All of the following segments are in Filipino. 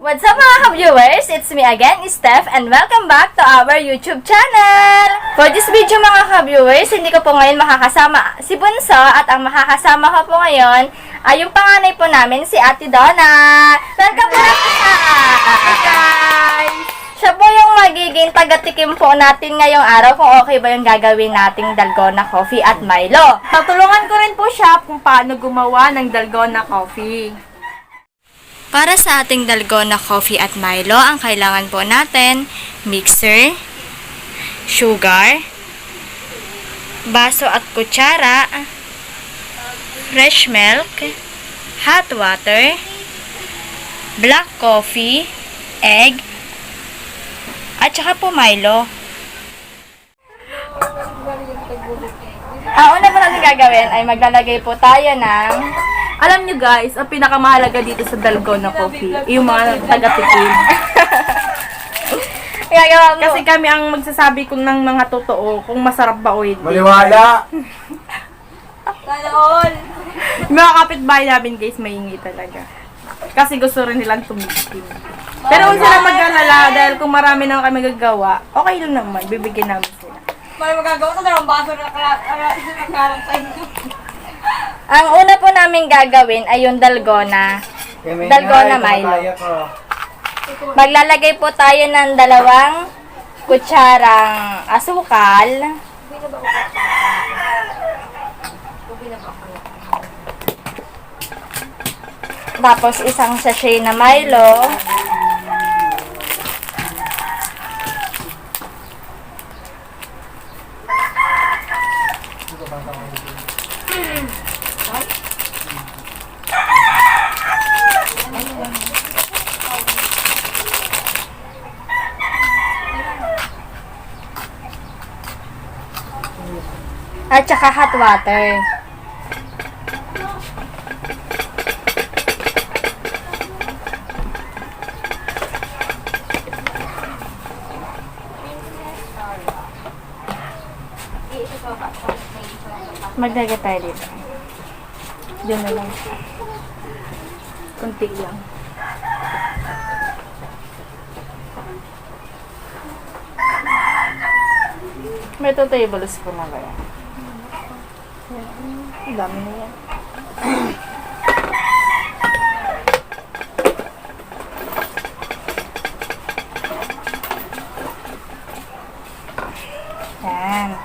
What's up mga ka-viewers? It's me again, Steph, and welcome back to our YouTube channel! For this video mga ka-viewers, hindi ko po ngayon makakasama si Bunso at ang makakasama ko po ngayon ay yung panganay po namin, si Ate Donna! Welcome po natin sa! Hi guys! Siya po yung magiging taga-tikim po natin ngayong araw kung okay ba yung gagawin nating dalgona coffee at Milo. Tutulungan ko rin po siya kung paano gumawa ng dalgona coffee. Para sa ating dalgona coffee at Milo, ang kailangan po natin, mixer, sugar, baso at kutsara, fresh milk, hot water, black coffee, egg, at saka po Milo. Ang una po natin gagawin ay maglalagay po tayo ng... Alam nyo guys, ang pinakamahalaga dito sa dalgona coffee, yung mga taga-tikim. Gagawa mo. Kasi kami ang magsasabi kung ng mga totoo, kung masarap ba o hindi. Maliwala! Sana all! Mga kapitbahay namin guys, mahingi talaga. Kasi gusto rin nilang tumikim. Pero huwag sila mag-alala dahil kung marami na kami gagawa, okay lang naman, bibigyan namin sila. May magagawa ko na ng baso na nakakarang sa inyo. Ang una po namin gagawin ay yung dalgona. Dalgona Milo. Maglalagay po tayo ng 2 kutsarang asukal. Tapos isang sachet na Milo. At saka hot water. Maglagay tayo dito. Diyan na lang. Kunti lang. May 2 tablespoon na ba yan? Ang dami na yan. Yan.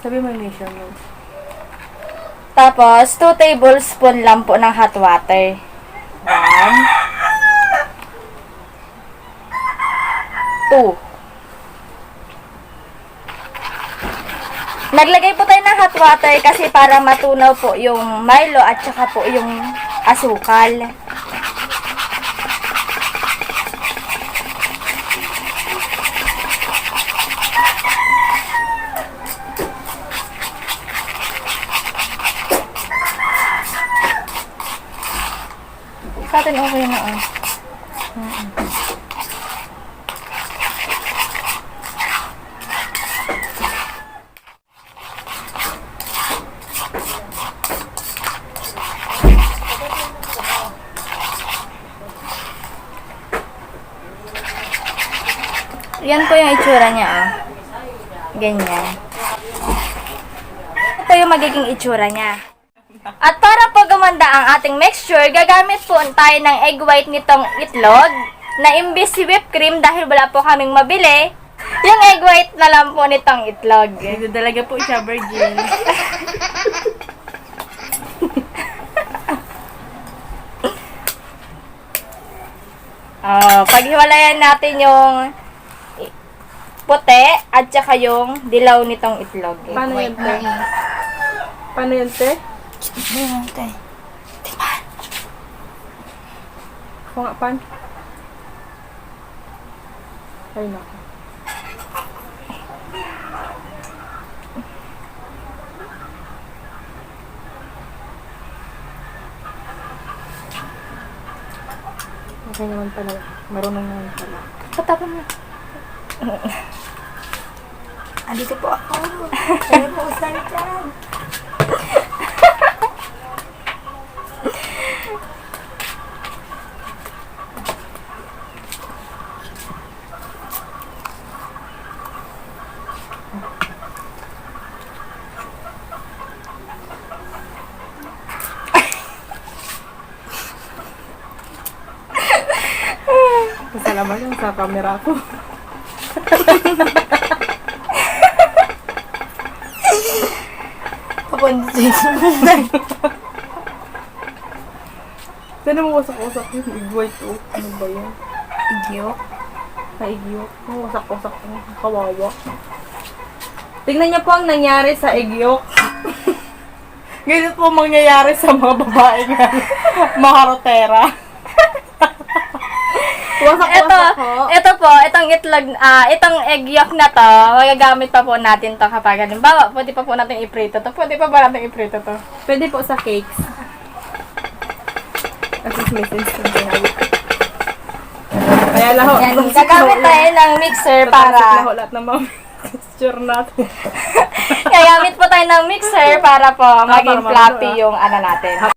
Sabi mo yung measurement. Tapos, 2 tablespoon lang po ng hot water. 1, 2. Naglagay po tayo ng hot water kasi para matunaw po yung Milo at saka po yung asukal. Sa atin okay na Yan po yung itsura niya, Ganyan. Ito yung magiging itsura niya. At para po gumanda ang ating mixture, gagamit po tayo ng egg white nitong itlog na imbis si whipped cream dahil wala po kaming mabili. Yung egg white na lang po nitong itlog. Ito talaga po siya, virgin. Paghiwalayan natin yung puti at saka yung dilaw nitong itlog. Paano yan, te? Paano yan, te? Kung nga, pan? Ay, naku. Okay naman pala. Marunong naman pala. Patapon mo. Andito po ako. Kaya po saan dyan. naman yung sa camera ko. Saan mo wasak-wasak yun? Igway to. Ano ba yan? Igyok. Igyok. Wasak-wasak yun. Kawawa. Tingnan niyo po ang nangyari sa igyok. Ganito po mangyayari sa mga babae nga. Maharotera. Ito po, itong itlog, itong egg yolk na to, magagamit pa po natin to kapag halimbawa, pwede pa po natin iprito to. Pwede pa ba natin iprito to? Pwede po sa cakes. Kasi may sense ng ginagawa. Kaya laho. Yan, gagamit tayo ng mixer para... Laho lahat ng mga texture natin. Gagamit po tayo ng mixer para po maging para fluffy maluto, yung ano natin.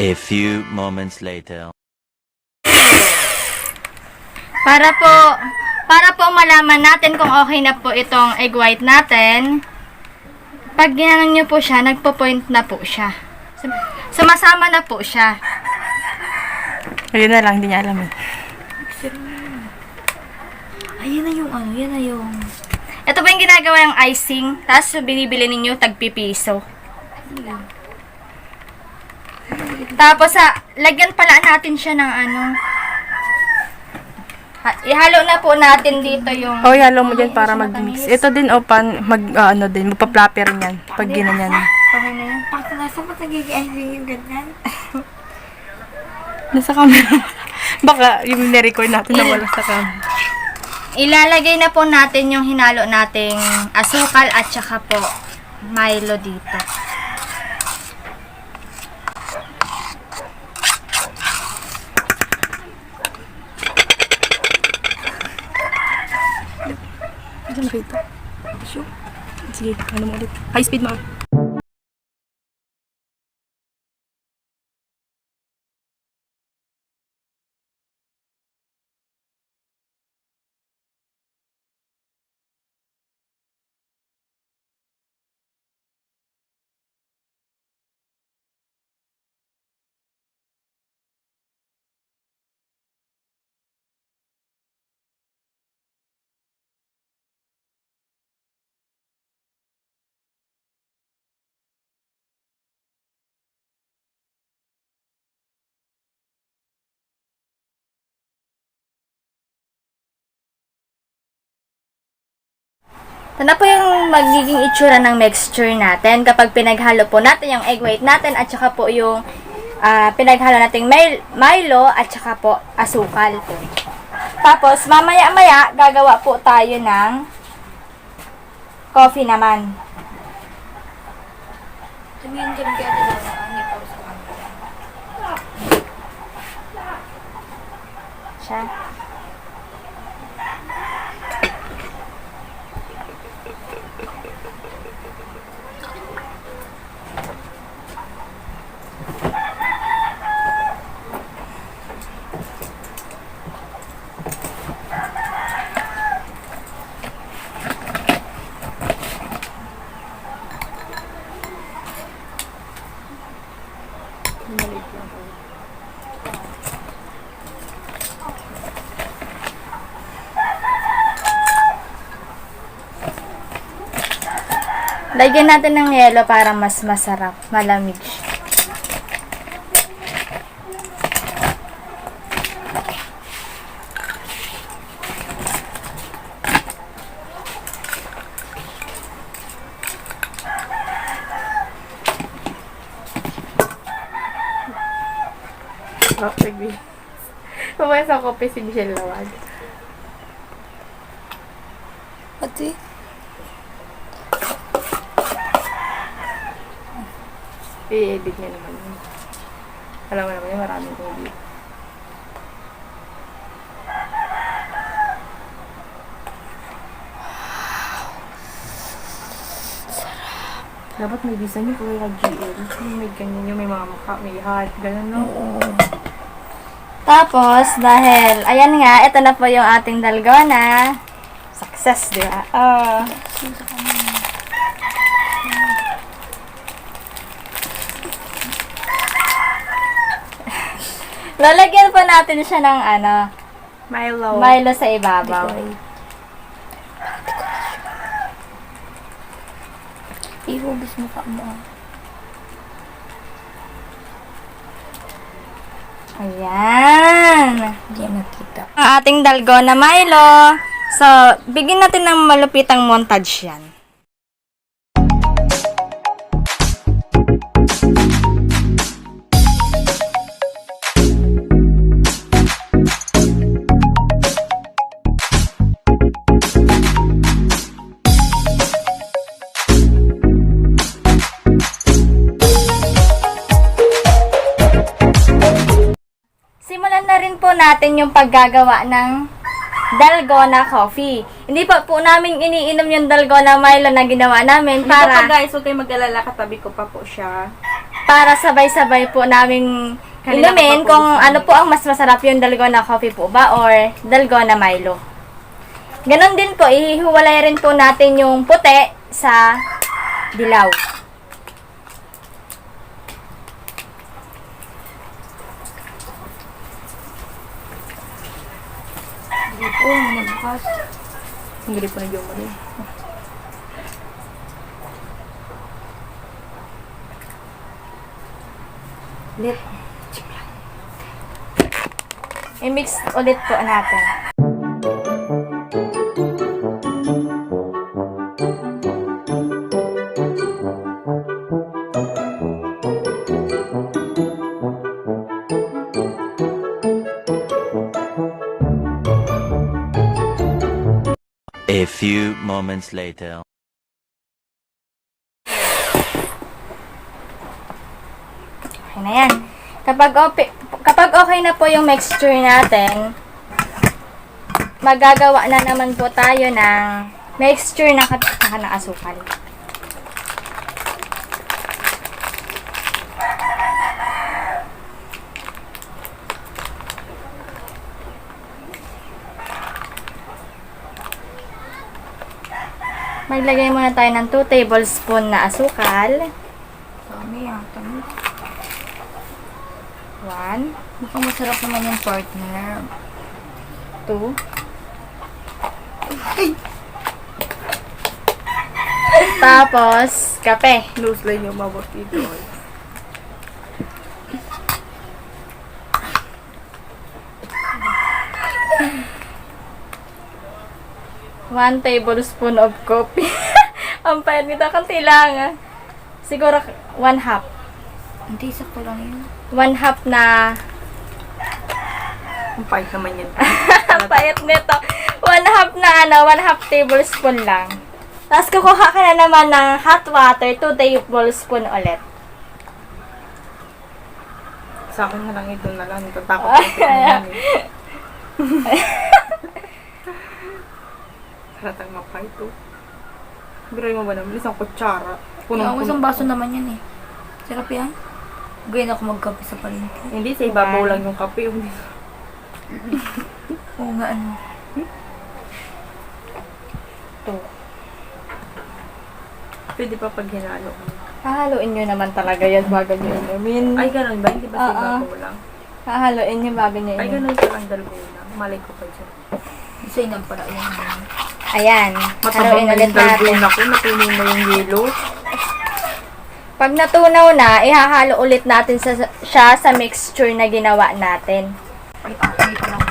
A few moments later. Para po malaman natin kung okay na po itong egg white natin, pag ginanon nyo po siya, nagpo-point na po siya. Sumasama na po siya. Ayun na lang, hindi niya alam eh. Ayun na yung ano, yan na yung... Ito po yung ginagawa yung icing, tapos binibili ninyo tagpipiso. Tapos lagyan pala natin siya ng ano. Ihalo na po natin dito yung... Oh, ihalo mo dyan para mag-mix. Ito din, magpa-floppy rin yan. Pag ginanyan. Okay na yun. Ako nasa mo nagiging yung ganyan. Nasa camera. Baka yung nirecord natin na wala sa camera. Ilalagay na po natin yung hinalo nating asukal at saka po Milo dito. Diyan rito. Sige, ano mo ulit. High speed mo. Ito na po yung magiging itsura ng mixture natin kapag pinaghalo po natin yung egg white natin at saka po yung pinaghalo nating Milo at saka po asukal po. Tapos mamaya-maya gagawa po tayo ng coffee naman. Tumingin kami kaya ito na ang ikaw sa camera. Siya. Lagyan natin ng yelo para mas masarap, malamig siya. Oh, sige. Pumaya sa kopi si Michelle Lawag. Ate? I-edit niya naman yun. Alam mo naman yun, maraming edit. Dapat may design yung kulay ng GL. May ganyan yung may mga mukha, may heart, gano'n, no? Tapos, dahil, ayan nga, ito na po yung ating dalgona. Success, di ba? Lalagyan po natin siya ng Milo. Milo sa ibabaw. Ihubis mo ka mo. Ayan. Hindi nakita. Ang ating dalgona Milo. So, bigyan natin ng malupitang montage yan. Simulan na rin po natin yung paggagawa ng dalgona coffee. Hindi pa po namin iniinom yung dalgona Milo na ginawa namin Para para guys, huwag kayong mag-alala, katabi ko pa po siya. para sabay-sabay po namin Kanina inumin ko pa po kung isa. ano po ang mas masarap yung dalgona coffee po ba or dalgona Milo. Ganon din po, ihiwalay rin po natin yung puti sa dilaw. Oh, nagbukas. Hindi po na yung mali. Ulit. I-mix ulit po natin. A few moments later. Okay na yan. Kapag okay na po yung mixture natin, magagawa na naman po tayo ng mixture na saka ng asukal. Maglagay muna tayo ng 2 tablespoon na asukal. Dami yata. 1, Mukhang masarap naman yung partner. 2. Tapos, kape. Loose line yung mabot dito. 1 tablespoon of coffee. Ang payat nito, kanti lang. Siguro 1/2. Hindi, sakto lang yun. 1/2 na, Ang pahit naman yan. ang payat nito. 1/2 na 1/2 tablespoon lang. Tapos kukuha ka na naman ng hot water, 2 tablespoon ulit. Sa akin na lang ito na lang. Natatakot ko ito naman eh. Halatang mapay ito. Biray mo ba naman? Isang kutsara. Punong Punong-puno. isang baso naman yan eh. Sarap yan. Gawin ako magkape sa palengke. Hindi, sa ibabaw lang yung kape. Hindi. Oo nga, ano. 2. Pwede pa pag hinalo. Hahaluin nyo naman talaga yan bago nyo inumin. Ay, ganun ba? Hindi ba sa Oo. ibabaw lang? Hahaluin nyo bago nyo Ay, inumin. ganun ka lang dalgona. Malay ko pa dyan. Isa yun pala yan. Ayan. Matabang Haluin na ulit yung natin. dalgona ko. Natunaw na yung yelo. Pag natunaw na, ihahalo ulit natin siya sa mixture na ginawa natin. Ay, dito lang.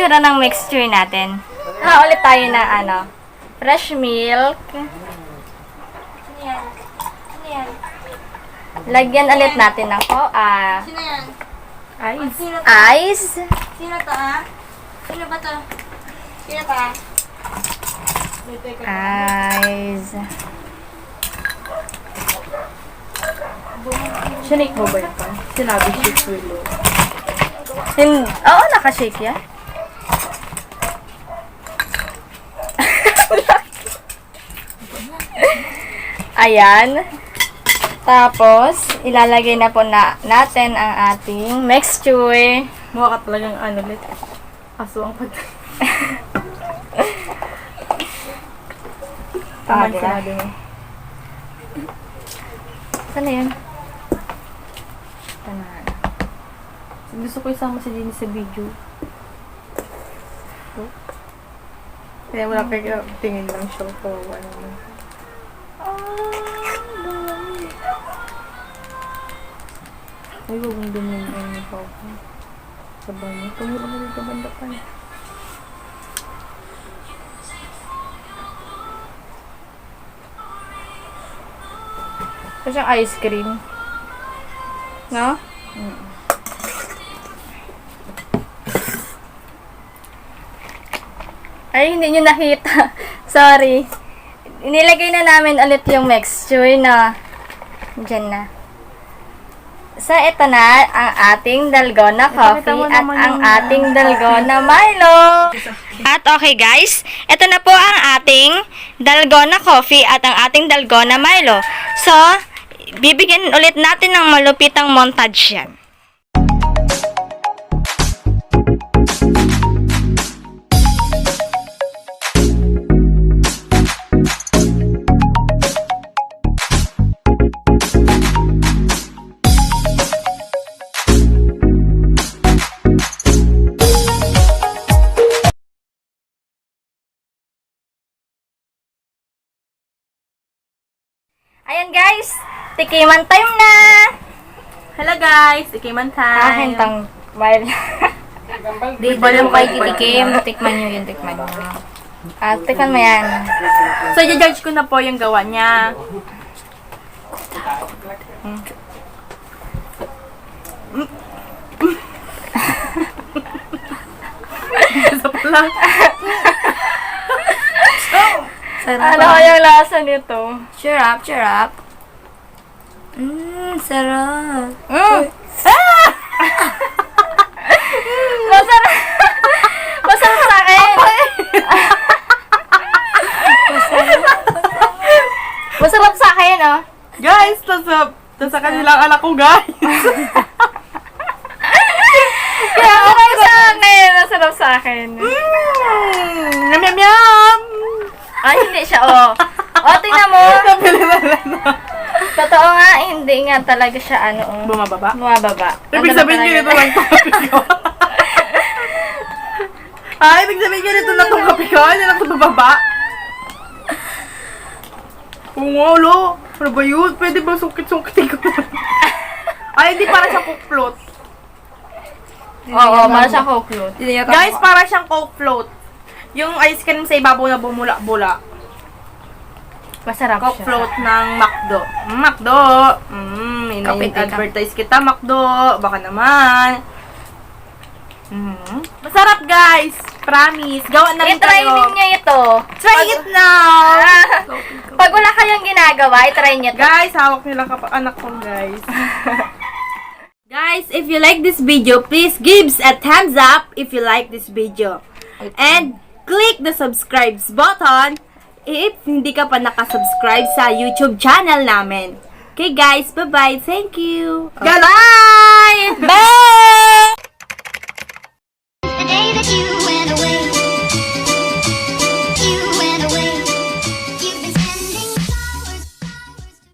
itsura ng mixture natin. Ulit tayo ng fresh milk. Lagyan ulit natin ng Sino yan? Ice. Sino to? ice. Sino to, ah? Sino ba to? Sino to, ah? Ice. Sinake mo ba ito? Sinabi shake willow. Oo, nakashake yan. Ayan. Tapos, ilalagay na po natin ang ating mixture. Mukha ka talagang ulit. Aso ang pag... Tama diba? sinabi mo. Saan na yun? Gusto ko isama si Jenny sa video. Kaya wala kayo tingin lang siya ko. Ano na. Ay, huwag mong dumin ang ikaw ko. Sabay mo. Tumulong mo dito banda pa. Ito siyang ice cream. No? Ay, hindi nyo nakita. Sorry. Inilagay na namin ulit yung mixture na dyan na. So, ito na ang ating dalgona coffee mo at naman ang yung- ating dalgona Milo. At okay guys, ito na po ang ating dalgona coffee at ang ating dalgona Milo. So, bibigyan ulit natin ng malupitang montage yan. Ayan guys, tikiman time na! Hello guys! Ikiman time! Tang Milo. Di ba lang kayo titikim? Tikman nyo yun, tikman nyo. Tikman mo yan. So, i-judge ko na po yung gawa niya. Isa pa lang. Sarap. Ano kayang lasa nito? Cheer up, cheer up. Sarap. Masarap! Masarap sa akin! Masarap sa akin, oh. Guys, sa kanilang anak ko, guys. Kaya okay sa akin. Masarap sa akin. Yum, yum, yum. Ay, hindi siya, oh. Oh, tingnan mo. Totoo nga, hindi nga talaga siya, Bumababa. bumababa. Ibig Ano sabihin talaga? nyo ito lang itong kape ko. Ibig sabihin nyo ito na itong kape ko. Hindi lang ito bababa. Oo nga, lo. Ano ba yun? Pwede ba sungkit-sungkitin ko? Ay, hindi para siya coke float. Oo, para siya Coke float. Guys, para siyang coke float. Yung ice cream sa ibabaw na bumula-bula. Masarap Coke siya. float ng McDo. McDo! Advertise kita, McDo. Baka naman. Masarap, guys. Promise. Gawa na rin I-try kayo. ninyo ito. Try it now! Pag wala kayong ginagawa, i-try nyo ito. Guys, hawak nila anak ko, guys. Guys, if you like this video, please give a thumbs up if you like this video. And click the subscribe button if hindi ka pa nakasubscribe sa YouTube channel namin. Okay guys, bye-bye. Thank you. Bye! Bye!